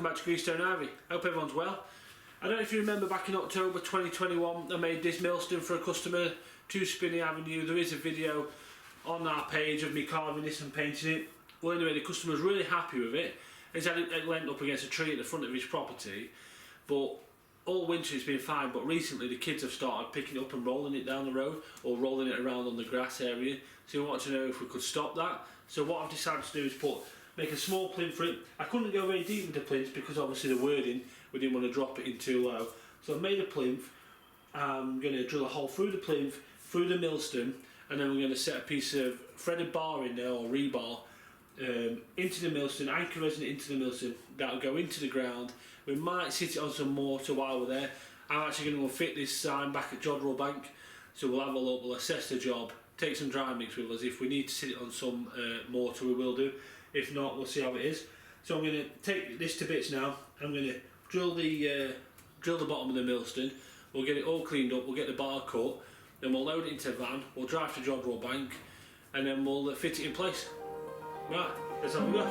back to Grindstone Ivy. Hope everyone's well. I don't know if you remember back in October 2021 I made this Millstone for a customer, 2 Spinney Avenue. There is a video on our page of me carving this and painting it. Well, anyway, the customer was really happy with it. He's had it leant up against a tree at the front of his property, but all winter it's been fine, but recently the kids have started picking it up and rolling it down the road or rolling it around on the grass area. So we wanted to know if we could stop that. So what I've decided to do is make a small plinth for it. I couldn't go very deep with the plinth because obviously the wording, we didn't want to drop it in too low. So I've made a plinth. I'm going to drill a hole through the plinth, through the millstone, and then we're going to set a piece of threaded bar in there, or rebar, into the millstone, anchor resin into the millstone. That'll go into the ground. We might sit it on some mortar while we're there. I'm actually going to fit this sign back at Jodrell Bank, so we'll have a look, we'll assess the job, take some dry mix with us. If we need to sit it on some mortar, we will do. If not, we'll see how it is. So I'm going to take this to bits now. I'm going to drill the bottom of the millstone. We'll get it all cleaned up, we'll get the bar cut, then we'll load it into a van, we'll drive to Jodrell Bank, and then we'll fit it in place. Right, let's have a go.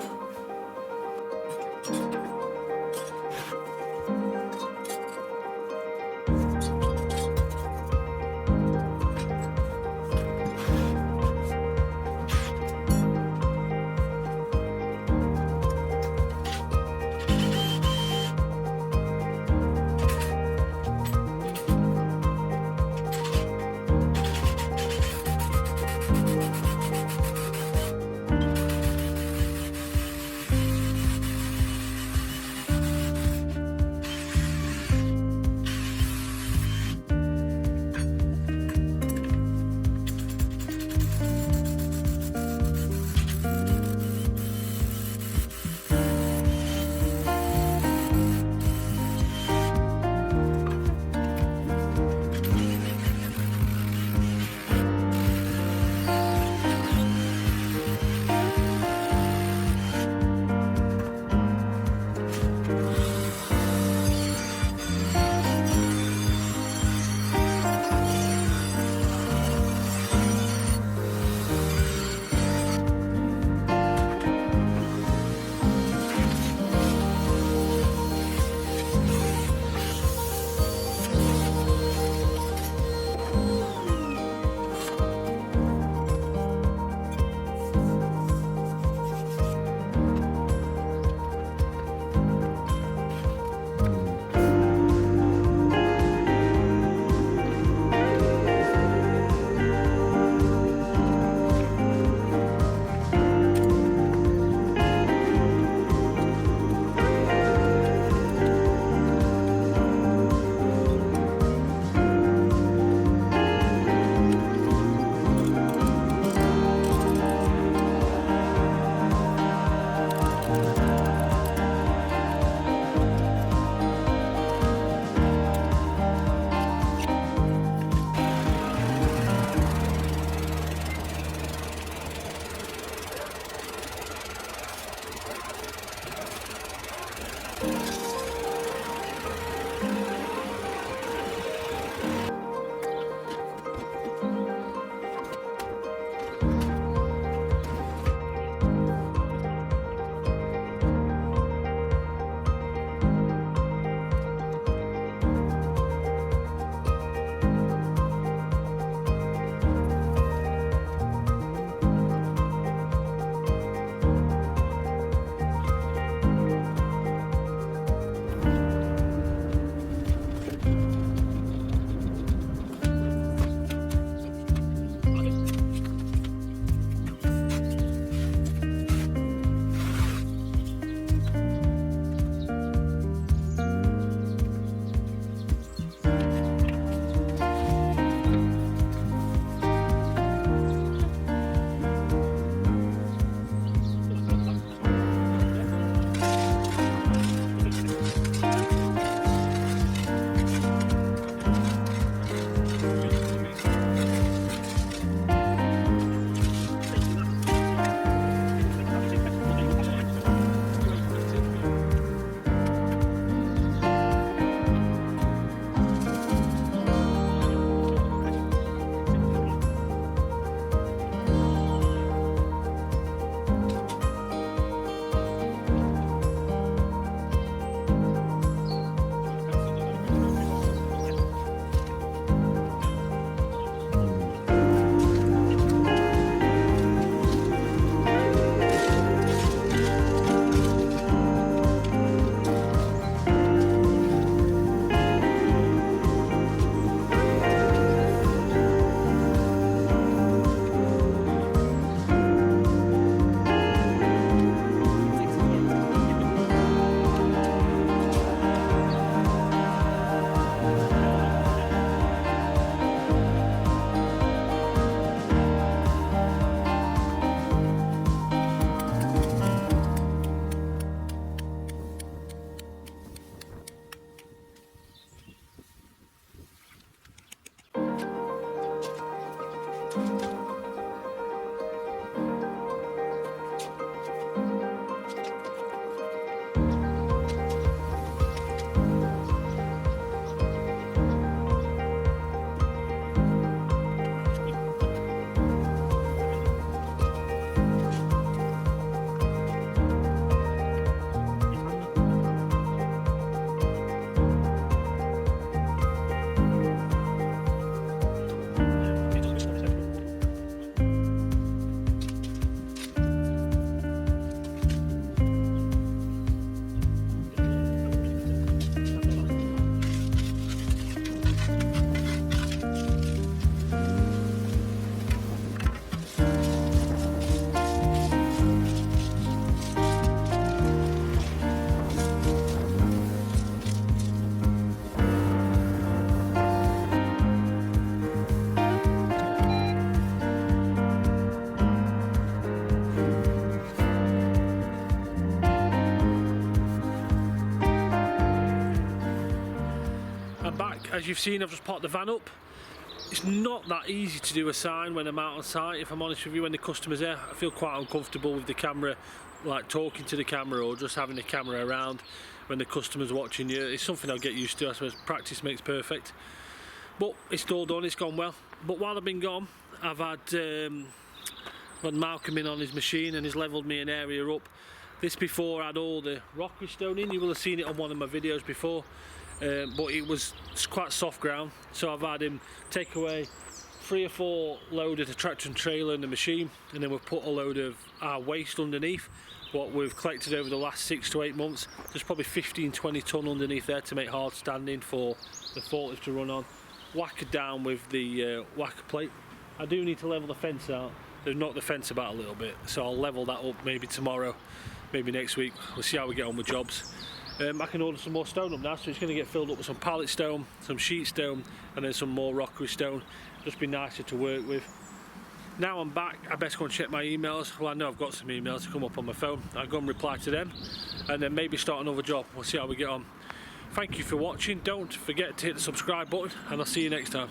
As you've seen, I've just parked the van up. It's not that easy to do a sign when I'm out on site, if I'm honest with you. When the customer's there, I feel quite uncomfortable with the camera, like talking to the camera or just having the camera around when the customer's watching you. It's something I'll get used to. I suppose practice makes perfect. But it's all done, it's gone well. But while I've been gone, I've had Malcolm in on his machine and he's levelled me an area up. This before had all the rock stone in. You will have seen it on one of my videos before. But it's quite soft ground, so I've had him take away 3 or 4 load of the tractor and trailer and the machine, and then we've put a load of our waste underneath, what we've collected over the last 6 to 8 months. There's probably 15-20 tonne underneath there to make hard standing for the forklift to run on. Whack it down with the whacker plate. I do need to level the fence out. They've knocked the fence about a little bit, so I'll level that up maybe tomorrow, maybe next week. We'll see how we get on with jobs. I can order some more stone up now, so it's going to get filled up with some pallet stone, some sheet stone, and then some more rockery stone. Just be nicer to work with. Now I'm back, I best go and check my emails. Well, I know I've got some emails to come up on my phone. I'll go and reply to them, and then maybe start another job. We'll see how we get on. Thank you for watching. Don't forget to hit the subscribe button, and I'll see you next time.